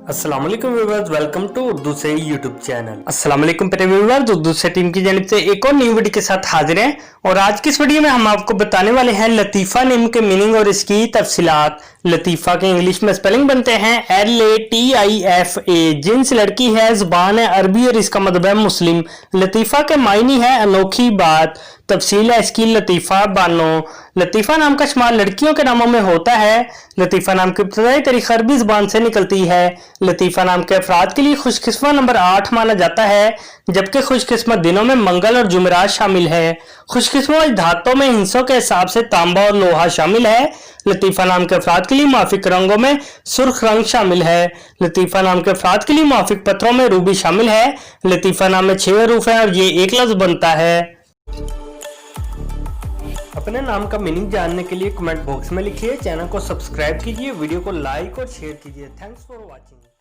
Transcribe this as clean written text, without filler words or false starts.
अस्सलाम वालेकुम viewers, welcome to Urdu से यूट्यूब चैनल। अस्सलाम वालेकुम प्यारे व्यूअर्स, उर्दू से टीम की जानिब से एक और न्यू वीडियो के साथ हाजिर हैं। और आज की इस वीडियो में हम आपको बताने वाले हैं लतीफ़ा नेम के मीनिंग और इसकी तफसीलात। लतीफ़ा के इंग्लिश में स्पेलिंग बनते हैं LATIFA। जिन्स लड़की है, जुबान है अरबी और इसका मतलब है मुस्लिम। लतीफ़ा के मायने है अनोखी बात। तफसील है इसकी लतीफ़ा बानो। लतीफ़ा नाम का शुमार लड़कियों के नामों में होता है। लतीफ़ा नाम की इब्तदाई तारीख अरबी जुबान से निकलती है। लतीफ़ा नाम के अफराद के लिए खुशकिस्मत नंबर 8 माना जाता है, जबकि खुशकिस्मत दिनों में मंगल और जुमेरात शामिल है। खुशकिस्मत धातों में हिस्सों के हिसाब से तांबा और लोहा शामिल है। लतीफ़ा नाम के अफराद के लिए माफिक रंगों में सुर्ख रंग शामिल है। लतीफ़ा नाम के अफराद के लिए माफिक पत्थरों में रूबी शामिल है। लतीफ़ा नाम में 6 हरूफ है और ये एक लफ्ज बनता है। अपने नाम का मीनिंग जानने के लिए कमेंट बॉक्स में लिखिए, चैनल को सब्सक्राइब कीजिए, वीडियो को लाइक और शेयर कीजिए। Thanks for watching.